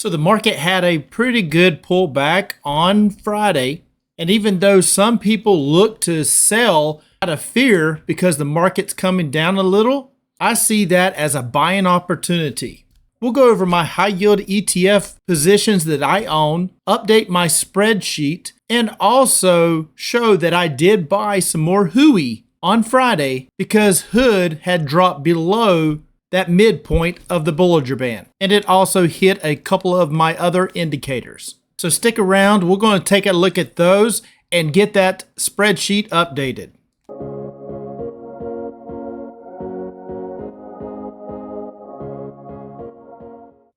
So the market had a pretty good pullback on Friday. And even though some people look to sell out of fear because the market's coming down a little, I see that as a buying opportunity. We'll go over my high yield ETF positions that I own, update my spreadsheet, and also show that I did buy some more HOOY on Friday because HOOD had dropped below that midpoint of the Bollinger Band. And it also hit a couple of my other indicators. So stick around, we're going to take a look at those and get that spreadsheet updated.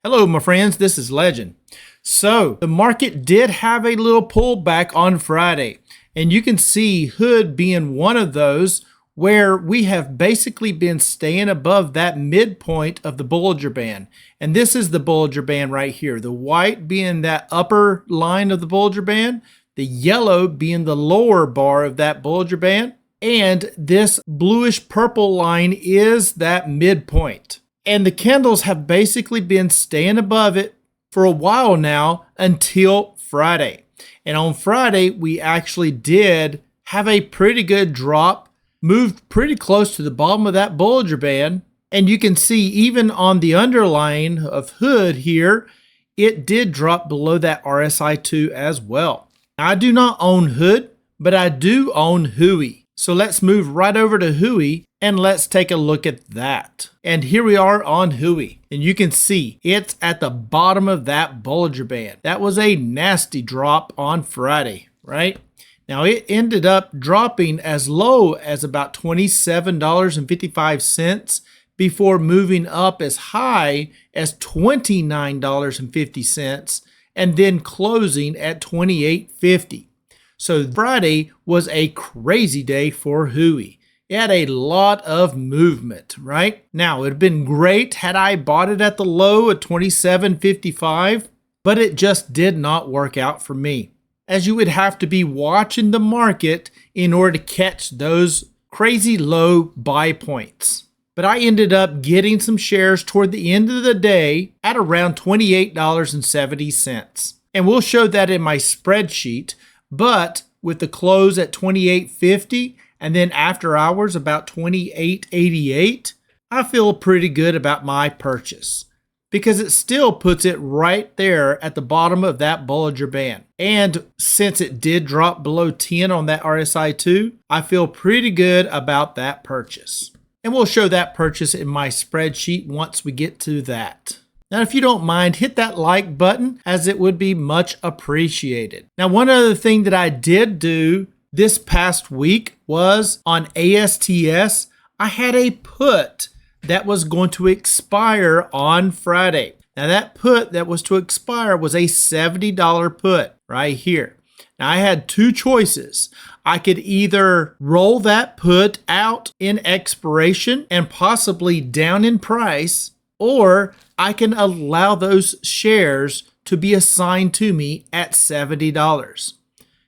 Hello, my friends, this is Legend. So the market did have a little pullback on Friday, and you can see HOOD being one of those where we have basically been staying above that midpoint of the Bollinger Band. And this is the Bollinger Band right here. The white being that upper line of the Bollinger Band, the yellow being the lower bar of that Bollinger Band, and this bluish purple line is that midpoint. And the candles have basically been staying above it for a while now until Friday. And on Friday, we actually did have a pretty good drop, moved pretty close to the bottom of that Bollinger Band. And you can see even on the underlying of HOOD here, it did drop below that RSI2 as well. Now, I do not own HOOD, but I do own HOOY. So let's move right over to HOOY and let's take a look at that. And here we are on HOOY. And you can see it's at the bottom of that Bollinger Band. That was a nasty drop on Friday, right? Now it ended up dropping as low as about $27.55 before moving up as high as $29.50 and then closing at $28.50. So Friday was a crazy day for HOOY. It had a lot of movement, right? Now, it would have been great had I bought it at the low at $27.55, but it just did not work out for me, as you would have to be watching the market in order to catch those crazy low buy points. But I ended up getting some shares toward the end of the day at around $28.70. And we'll show that in my spreadsheet, but with the close at $28.50 and then after hours about $28.88, I feel pretty good about my purchase because it still puts it right there at the bottom of that Bollinger Band. And since it did drop below 10 on that RSI2, I feel pretty good about that purchase. And we'll show that purchase in my spreadsheet once we get to that. Now, if you don't mind, hit that like button as it would be much appreciated. Now, one other thing that I did do this past week was on ASTS, I had a put that was going to expire on Friday. Now, that put that was to expire was a $70 put right here. Now, I had two choices. I could either roll that put out in expiration and possibly down in price, or I can allow those shares to be assigned to me at $70.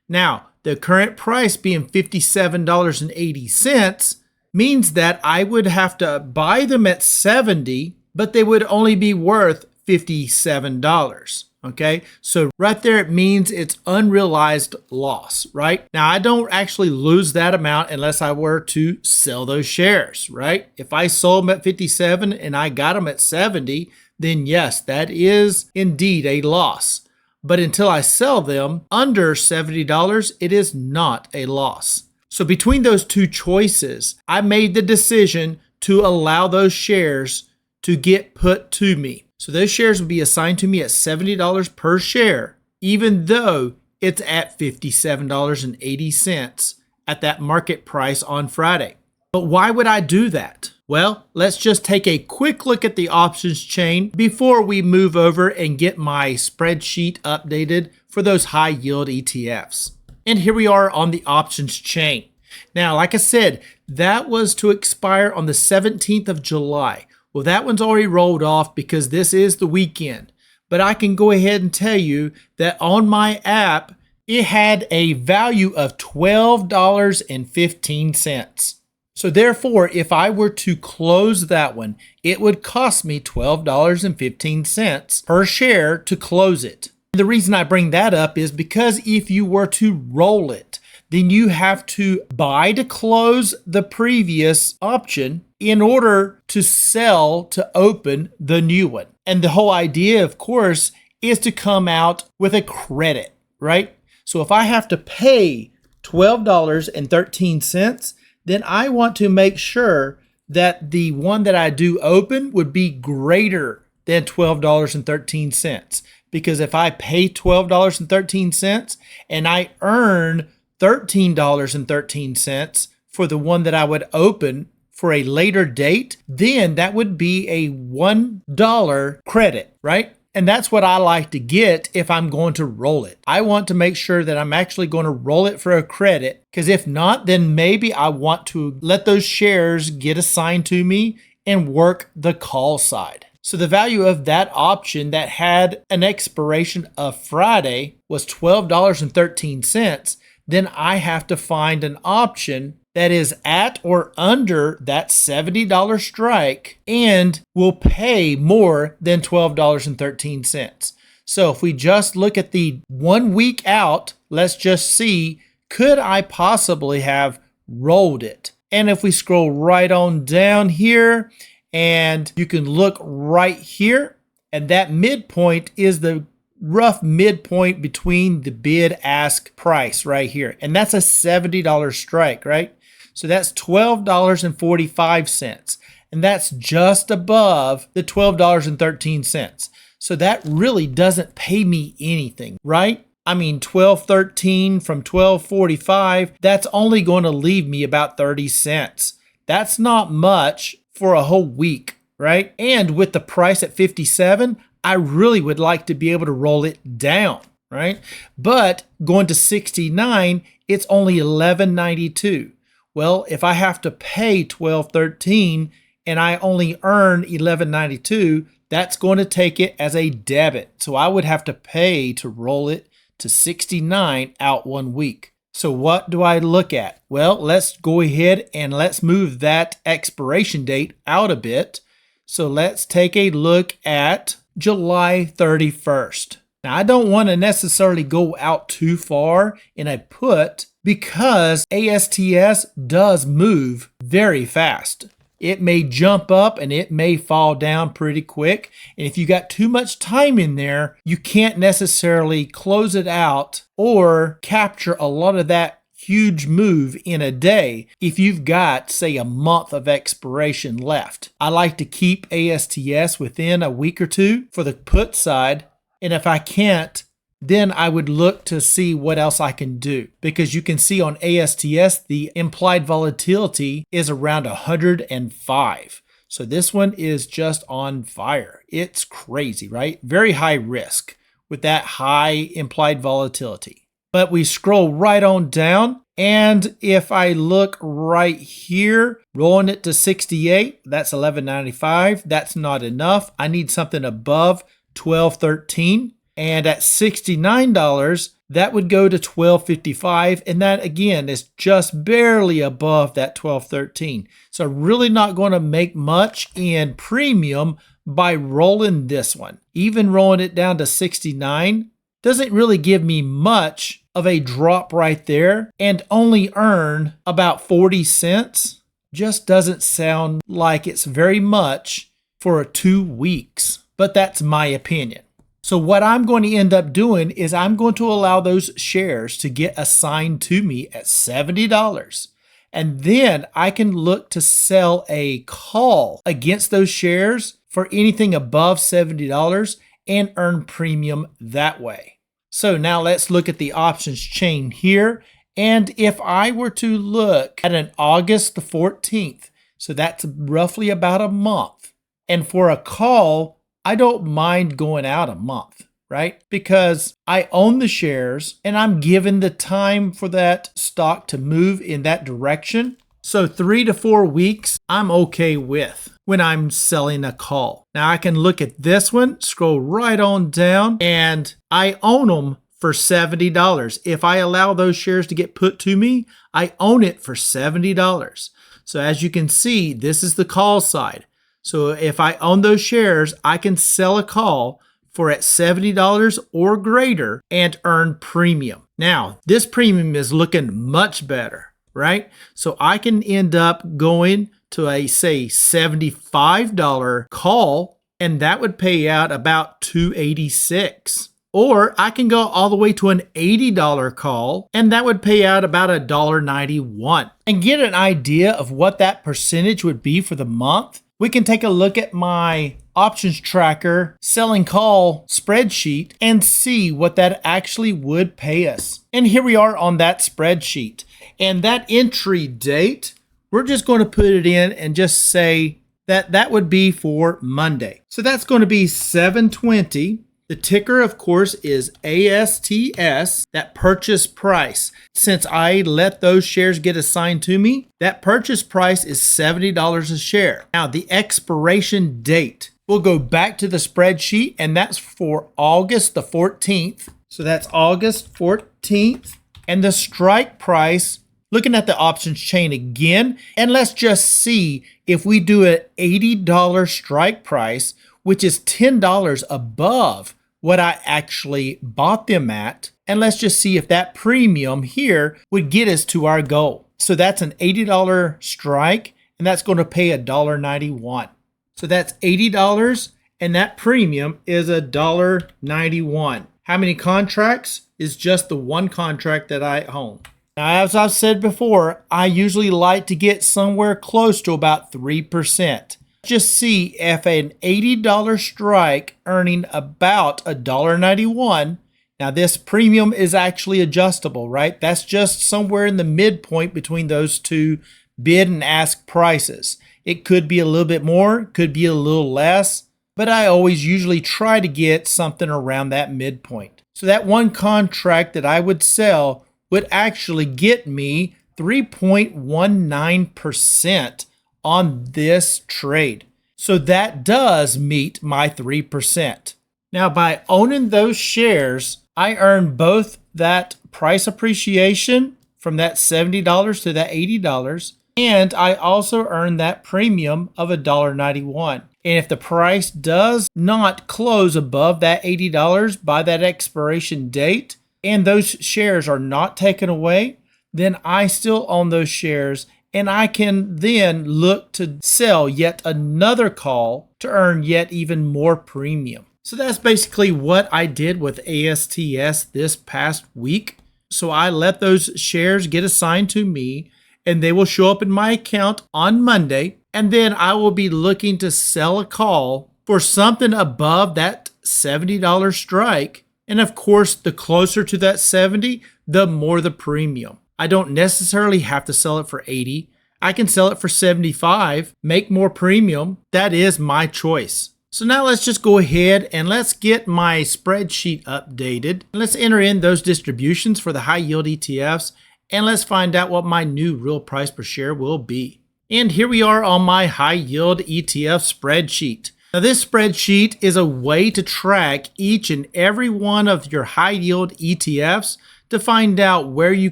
Now, the current price being $57.80 means that I would have to buy them at $70, but they would only be worth $57. Okay, so right there it means it's unrealized loss, right? Now I don't actually lose that amount unless I were to sell those shares, right? If I sold them at 57 and I got them at 70, then yes, that is indeed a loss. But until I sell them under $70, it is not a loss. So between those two choices, I made the decision to allow those shares to get put to me. So those shares would be assigned to me at $70 per share, even though it's at $57.80 at that market price on Friday. But why would I do that? Well, let's just take a quick look at the options chain before we move over and get my spreadsheet updated for those high yield ETFs. And here we are on the options chain. Now, like I said, that was to expire on the 17th of July. Well, that one's already rolled off because this is the weekend. But I can go ahead and tell you that on my app, it had a value of $12.15. So therefore, if I were to close that one, it would cost me $12.15 per share to close it. The reason I bring that up is because if you were to roll it, then you have to buy to close the previous option in order to sell to open the new one. And the whole idea, of course, is to come out with a credit, right? So if I have to pay $12.13, then I want to make sure that the one that I do open would be greater than $12.13. Because if I pay $12.13 and I earn $13.13 for the one that I would open for a later date, then that would be a $1 credit, right? And that's what I like to get if I'm going to roll it. I want to make sure that I'm actually going to roll it for a credit, because if not, then maybe I want to let those shares get assigned to me and work the call side. So the value of that option that had an expiration of Friday was $12.13. Then I have to find an option that is at or under that $70 strike and will pay more than $12.13. So if we just look at the 1 week out, let's just see, could I possibly have rolled it? And if we scroll right on down here, and you can look right here, and that midpoint is the rough midpoint between the bid ask price right here. And that's a $70 strike, right? So that's $12.45. And that's just above the $12.13. So that really doesn't pay me anything, right? I mean, $12.13 from $12.45, that's only going to leave me about 30 cents. That's not much for a whole week, right? And with the price at 57, I really would like to be able to roll it down, right? But going to 69, it's only $11.92. Well, if I have to pay $12.13 and I only earn $11.92, that's going to take it as a debit. So I would have to pay to roll it to 69 out 1 week. So what do I look at? Well, let's go ahead and let's move that expiration date out a bit. So let's take a look at July 31st. Now, I don't want to necessarily go out too far in a put because ASTS does move very fast. It may jump up and it may fall down pretty quick. And if you got too much time in there, you can't necessarily close it out or capture a lot of that huge move in a day if you've got, say, a month of expiration left. I like to keep ASTS within a week or two for the put side. And if I can't, then I would look to see what else I can do. Because you can see on ASTS, the implied volatility is around 105. So this one is just on fire. It's crazy, right? Very high risk with that high implied volatility. But we scroll right on down. And if I look right here, rolling it to 68, that's $11.95. That's not enough. I need something above $12.13. And at $69, that would go to $12.55. And that, again, is just barely above that $12.13. So really not going to make much in premium by rolling this one. Even rolling it down to 69 doesn't really give me much of a drop right there, and only earn about 40 cents. Just doesn't sound like it's very much for 2 weeks. But that's my opinion. So what I'm going to end up doing is I'm going to allow those shares to get assigned to me at $70. And then I can look to sell a call against those shares for anything above $70 and earn premium that way. So now let's look at the options chain here. And if I were to look at an August the 14th, so that's roughly about a month. And for a call, I don't mind going out a month, right? Because I own the shares and I'm given the time for that stock to move in that direction. So 3 to 4 weeks, I'm okay with when I'm selling a call. Now I can look at this one, scroll right on down, and I own them for $70. If I allow those shares to get put to me, I own it for $70. So as you can see, this is the call side. So if I own those shares, I can sell a call for at $70 or greater and earn premium. Now, this premium is looking much better, right? So I can end up going to a, say, $75 call, and that would pay out about $286. Or I can go all the way to an $80 call, and that would pay out about $1.91. And get an idea of what that percentage would be for the month, we can take a look at my options tracker selling call spreadsheet and see what that actually would pay us. And here we are on that spreadsheet. And that entry date, we're just going to put it in and just say that that would be for Monday. So that's going to be 7/20. The ticker, of course, is ASTS, that purchase price. Since I let those shares get assigned to me, that purchase price is $70 a share. Now, the expiration date, we'll go back to the spreadsheet, and that's for August the 14th. So that's August 14th. And the strike price, looking at the options chain again, and let's just see if we do an $80 strike price, which is $10 above what I actually bought them at. And let's just see if that premium here would get us to our goal. So that's an $80 strike, and that's going to pay $1.91. So that's $80, and that premium is $1.91. How many contracts? Is just the one contract that I own. Now, as I've said before, I usually like to get somewhere close to about 3%. Just see if an $80 strike earning about $1.91. Now this premium is actually adjustable, right? That's just somewhere in the midpoint between those two bid and ask prices. It could be a little bit more, could be a little less, but I always usually try to get something around that midpoint. So that one contract that I would sell would actually get me 3.19% on this trade. So that does meet my 3%. Now, by owning those shares, I earn both that price appreciation from that $70 to that $80, and I also earn that premium of $1.91. And if the price does not close above that $80 by that expiration date, and those shares are not taken away, then I still own those shares, and I can then look to sell yet another call to earn yet even more premium. So that's basically what I did with ASTS this past week. So I let those shares get assigned to me, and they will show up in my account on Monday. And then I will be looking to sell a call for something above that $70 strike. And of course, the closer to that 70, the more the premium. I don't necessarily have to sell it for 80. I can sell it for 75, make more premium. That is my choice. So now let's just go ahead and let's get my spreadsheet updated. Let's enter in those distributions for the high yield ETFs, and let's find out what my new real price per share will be. And here we are on my high yield ETF spreadsheet. Now this spreadsheet is a way to track each and every one of your high yield ETFs to find out where you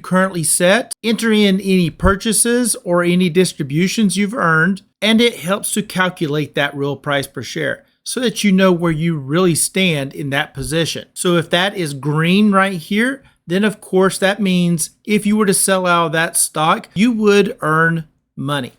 currently sit, enter in any purchases or any distributions you've earned, and it helps to calculate that real price per share so that you know where you really stand in that position. So if that is green right here, then of course that means if you were to sell out of that stock, you would earn money.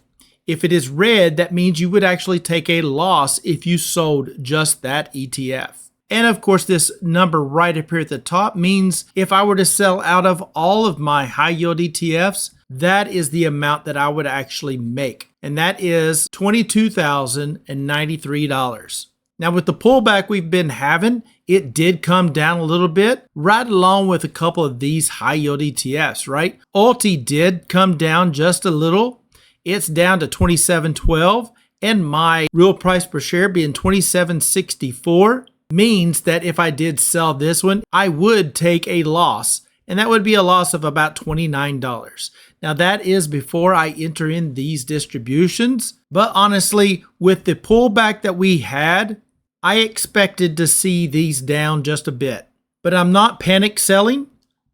If it is red, that means you would actually take a loss if you sold just that ETF. And of course, this number right up here at the top means if I were to sell out of all of my high yield ETFs, that is the amount that I would actually make. And that is $22,093. Now with the pullback we've been having, it did come down a little bit, right along with a couple of these high yield ETFs, right? ULTY did come down just a little. It's down to 27.12, and my real price per share being 27.64 means that if I did sell this one, I would take a loss, and that would be a loss of about $29. Now that is before I enter in these distributions, but honestly, with the pullback that we had, I expected to see these down just a bit. But I'm not panic selling.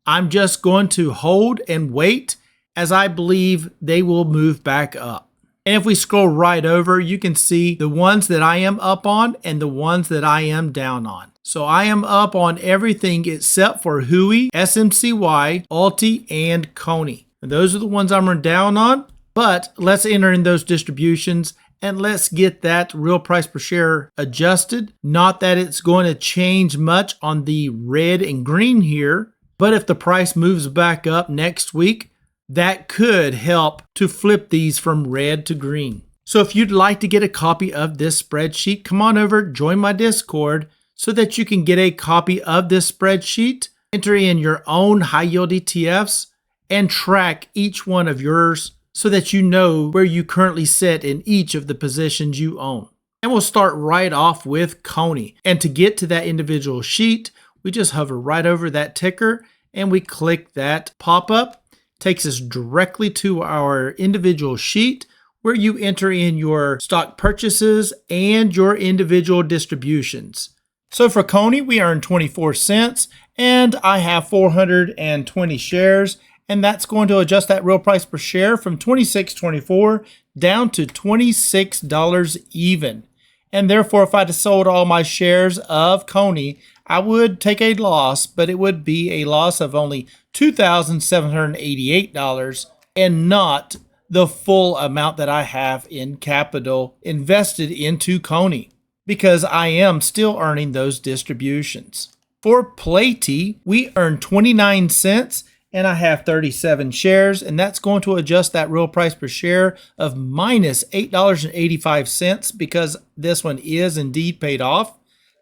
I'm just going to hold and wait, as I believe they will move back up. And if we scroll right over, you can see the ones that I am up on and the ones that I am down on. So I am up on everything except for HOOY, SMCY, ULTY, and CONY. And those are the ones I'm down on, but let's enter in those distributions and let's get that real price per share adjusted. Not that it's going to change much on the red and green here, but if the price moves back up next week, that could help to flip these from red to green. So if you'd like to get a copy of this spreadsheet, come on over, join my Discord so that you can get a copy of this spreadsheet, enter in your own high yield ETFs, and track each one of yours so that you know where you currently sit in each of the positions you own. And we'll start right off with CONY. And to get to that individual sheet, we just hover right over that ticker and we click that pop-up. Takes us directly to our individual sheet where you enter in your stock purchases and your individual distributions. So for CONY, we earned 24 cents and I have 420 shares. And that's going to adjust that real price per share from $26.24 down to $26 even. And therefore, if I'd have sold all my shares of CONY, I would take a loss, but it would be a loss of only $2,788 and not the full amount that I have in capital invested into CONY because I am still earning those distributions. For PLTY, we earned 29 cents and I have 37 shares, and that's going to adjust that real price per share of minus $8.85 because this one is indeed paid off,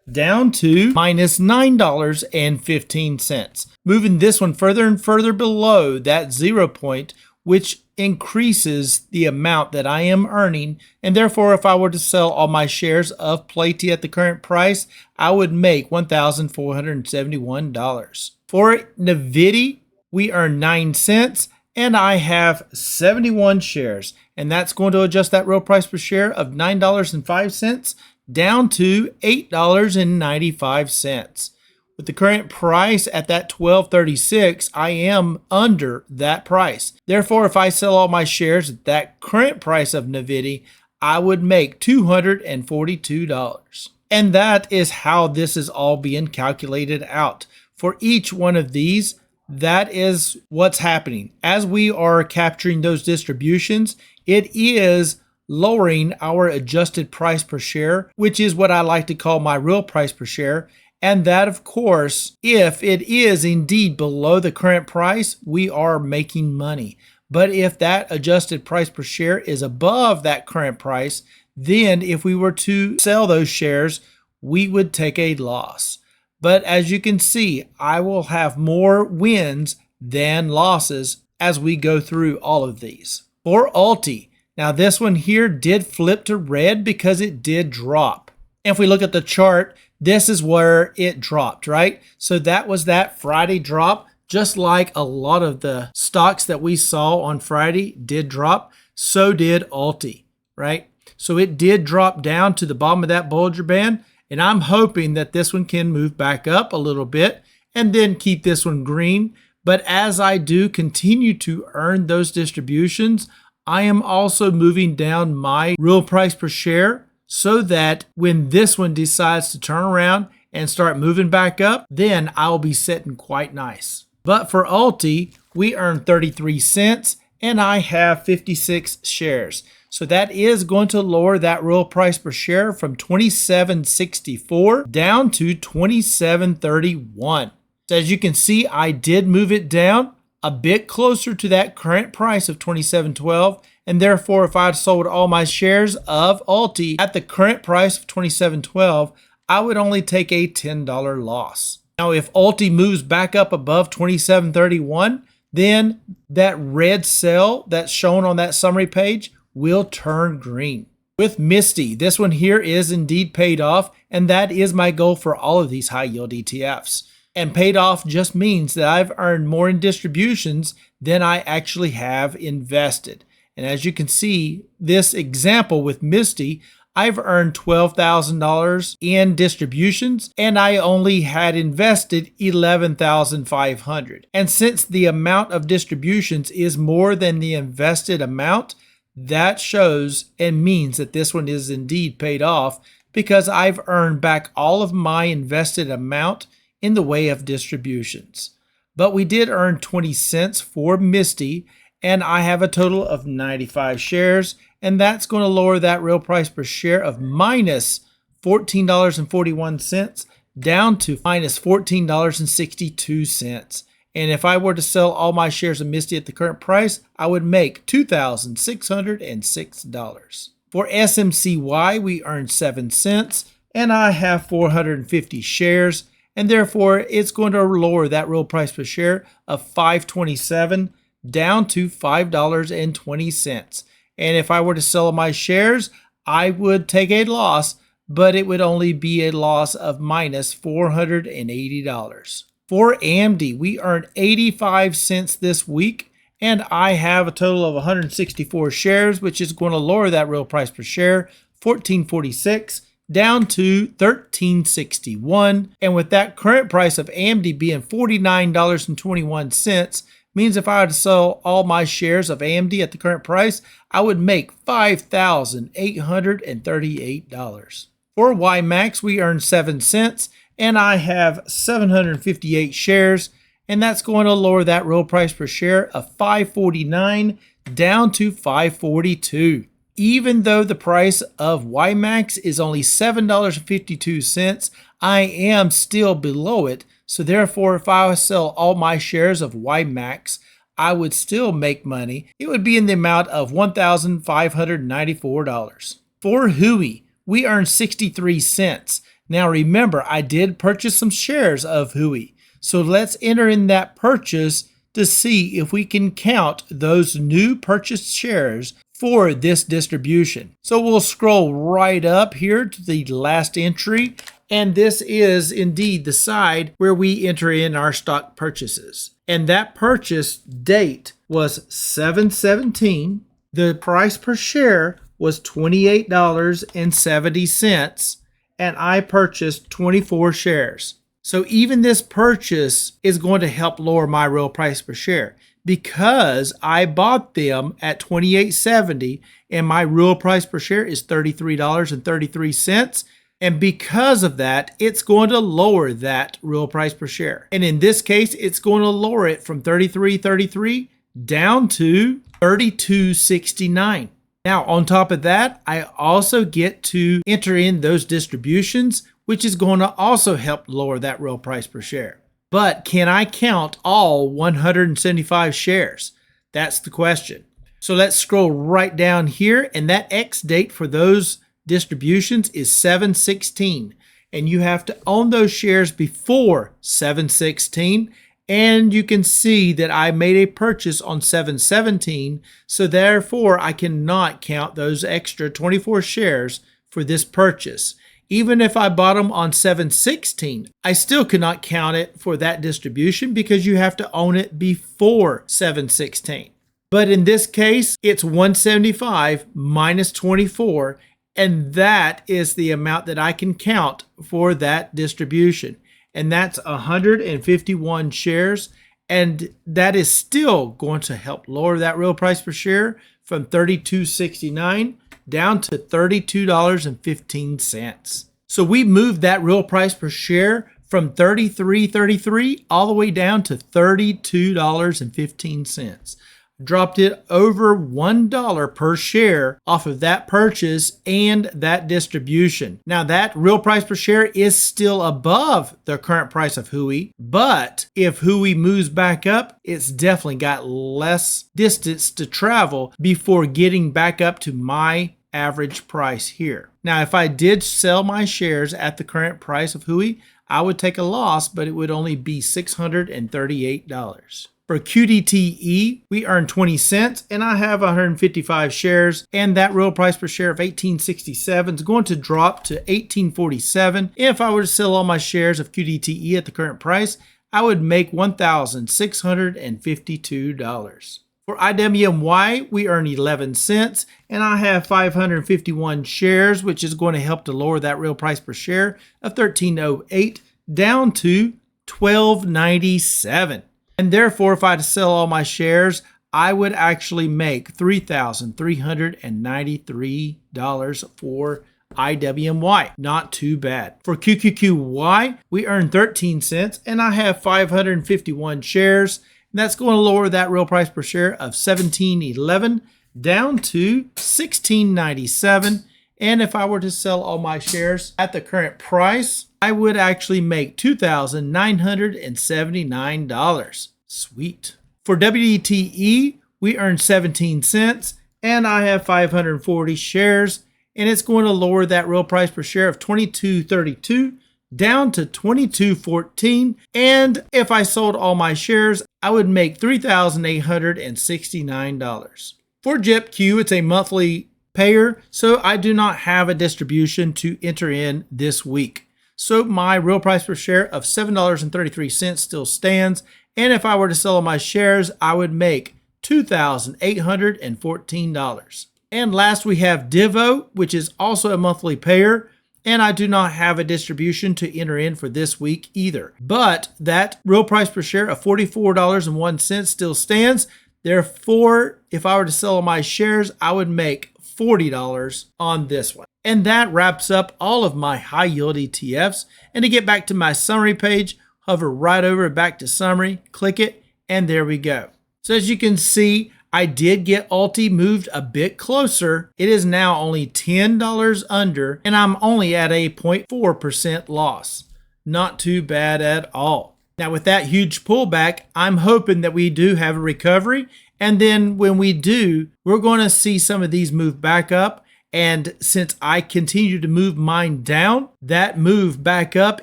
down to minus $9.15, moving this one further and further below that 0 point, which increases the amount that I am earning. And therefore, if I were to sell all my shares of PLTY at the current price, I would make $1,471. For NVDY, we earn 9 cents and I have 71 shares, and that's going to adjust that real price per share of $9.05 down to $8.95. With the current price at that $12.36, I am under that price. Therefore, if I sell all my shares at that current price of NVDY, I would make $242. And that is how this is all being calculated out. For each one of these, that is what's happening. As we are capturing those distributions, it is lowering our adjusted price per share, which is what I like to call my real price per share. And that, of course, if it is indeed below the current price, we are making money. But if that adjusted price per share is above that current price, then if we were to sell those shares, we would take a loss. But as you can see, I will have more wins than losses as we go through all of these. For ULTY, now this one here did flip to red because it did drop. And if we look at the chart, this is where it dropped, right? So that was that Friday drop, just like a lot of the stocks that we saw on Friday did drop, so did ULTY, right? So it did drop down to the bottom of that Bollinger Band. And I'm hoping that this one can move back up a little bit and then keep this one green. But as I do continue to earn those distributions, I am also moving down my real price per share so that when this one decides to turn around and start moving back up, then I'll be sitting quite nice. But for ULTY, we earned 33 cents and I have 56 shares. So that is going to lower that real price per share from $27.64 down to $27.31. So as you can see, I did move it down a bit closer to that current price of $27.12. And therefore, if I'd sold all my shares of ULTY at the current price of $27.12, I would only take a $10 loss. Now, if ULTY moves back up above $27.31, then that red cell that's shown on that summary page will turn green. With MSTY, this one here is indeed paid off, and that is my goal for all of these high yield ETFs. And paid off just means that I've earned more in distributions than I actually have invested. And as you can see, this example with MSTY, I've earned $12,000 in distributions and I only had invested $11,500. And since the amount of distributions is more than the invested amount, that shows and means that this one is indeed paid off because I've earned back all of my invested amount in the way of distributions. But we did earn 20 cents for MSTY, and I have a total of 95 shares, and that's going to lower that real price per share of minus $14.41 down to minus $14.62. And if I were to sell all my shares of MSTY at the current price, I would make $2,606. For SMCY, we earned 7 cents, and I have 450 shares, and therefore it's going to lower that real price per share of $5.27 down to $5.20. And if I were to sell my shares, I would take a loss, but it would only be a loss of minus $480. For AMDY, we earned 85 cents this week, and I have a total of 164 shares, which is going to lower that real price per share, $14.46, down to $13.61. And with that current price of AMDY being $49.21, means if I were to sell all my shares of AMDY at the current price, I would make $5,838. For YMAX, we earned 7 cents, and I have 758 shares, and that's going to lower that real price per share of $5.49 down to $5.42. Even though the price of YMAX is only $7.52, I am still below it. So therefore, if I sell all my shares of YMAX, I would still make money. It would be in the amount of $1,594. For HOOY, we earned 63 cents. Now remember, I did purchase some shares of HOOY. So let's enter in that purchase to see if we can count those new purchased shares for this distribution. So we'll scroll right up here to the last entry, and this is indeed the side where we enter in our stock purchases. And that purchase date was 7/17. The price per share was $28.70, and I purchased 24 shares. So even this purchase is going to help lower my real price per share because I bought them at $28.70 and my real price per share is $33.33. And because of that, it's going to lower that real price per share. And in this case, it's going to lower it from $33.33 down to $32.69. Now, on top of that, I also get to enter in those distributions, which is going to also help lower that real price per share. But can I count all 175 shares? That's the question. So let's scroll right down here, and that X date for those distributions is 7/16, and you have to own those shares before 7/16. And you can see that I made a purchase on 7/17, so therefore I cannot count those extra 24 shares for this purchase. Even if I bought them on 7/16, I still could not count it for that distribution because you have to own it before 7/16. But in this case, it's 175 minus 24, and that is the amount that I can count for that distribution. And that's 151 shares, and that is still going to help lower that real price per share from $32.69 down to $32.15. So we moved that real price per share from $33.33 all the way down to $32.15. Dropped it over $1 per share off of that purchase and that distribution. Now that real price per share is still above the current price of HOOY, but if HOOY moves back up, it's definitely got less distance to travel before getting back up to my average price here. Now, if I did sell my shares at the current price of HOOY, I would take a loss, but it would only be $638. For QDTE, we earned 20 cents, and I have 155 shares, and that real price per share of $18.67 is going to drop to $18.47. If I were to sell all my shares of QDTE at the current price, I would make $1,652. For IWMY, we earn 11 cents, and I have 551 shares, which is going to help to lower that real price per share of $13.08 down to $12.97. And therefore, if I had to sell all my shares, I would actually make $3,393 for IWMY. Not too bad. For QQQY, we earned 13 cents and I have 551 shares. And that's going to lower that real price per share of $17.11 down to $16.97. And if I were to sell all my shares at the current price, I would actually make $2,979. Sweet. For WDTE, we earned 17 cents and I have 540 shares. And it's going to lower that real price per share of $22.32 down to $22.14. And if I sold all my shares, I would make $3,869. For JEPQ, it's a monthly payer, so I do not have a distribution to enter in this week. So my real price per share of $7.33 still stands. And if I were to sell all my shares, I would make $2,814. And last we have Divo, which is also a monthly payer, and I do not have a distribution to enter in for this week either. But that real price per share of $44.01 still stands. Therefore, if I were to sell my shares, I would make $40 on this one. And that wraps up all of my high yield ETFs. And to get back to my summary page, hover right over back to summary, click it, and there we go. So as you can see, I did get ULTY moved a bit closer. It is now only $10 under, and I'm only at a 0.4% loss. Not too bad at all. Now with that huge pullback, I'm hoping that we do have a recovery. And then when we do, we're going to see some of these move back up. And since I continue to move mine down, that move back up,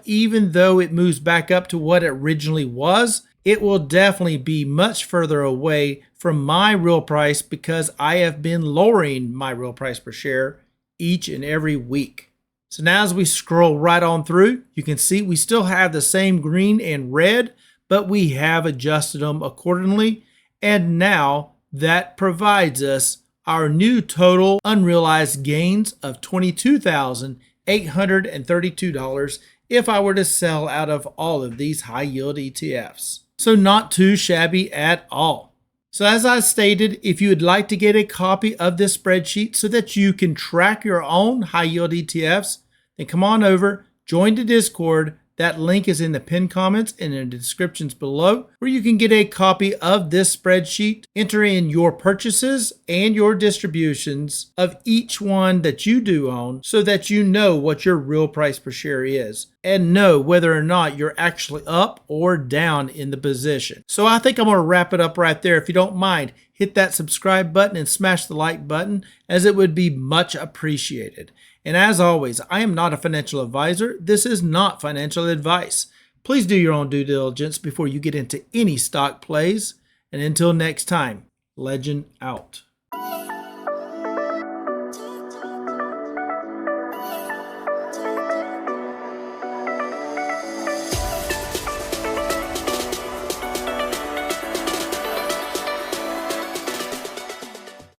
even though it moves back up to what it originally was, it will definitely be much further away from my real price because I have been lowering my real price per share each and every week. So now as we scroll right on through, you can see we still have the same green and red, but we have adjusted them accordingly. And now that provides us our new total unrealized gains of $22,832 if I were to sell out of all of these high yield ETFs. So not too shabby at all. So as I stated, if you would like to get a copy of this spreadsheet so that you can track your own high yield ETFs, then come on over, join the Discord. That link is in the pinned comments and in the descriptions below, where you can get a copy of this spreadsheet, enter in your purchases and your distributions of each one that you do own so that you know what your real price per share is and know whether or not you're actually up or down in the position. So I think I'm going to wrap it up right there. If you don't mind, hit that subscribe button and smash the like button, as it would be much appreciated. And as always, I am not a financial advisor. This is not financial advice. Please do your own due diligence before you get into any stock plays. And until next time, Legend out.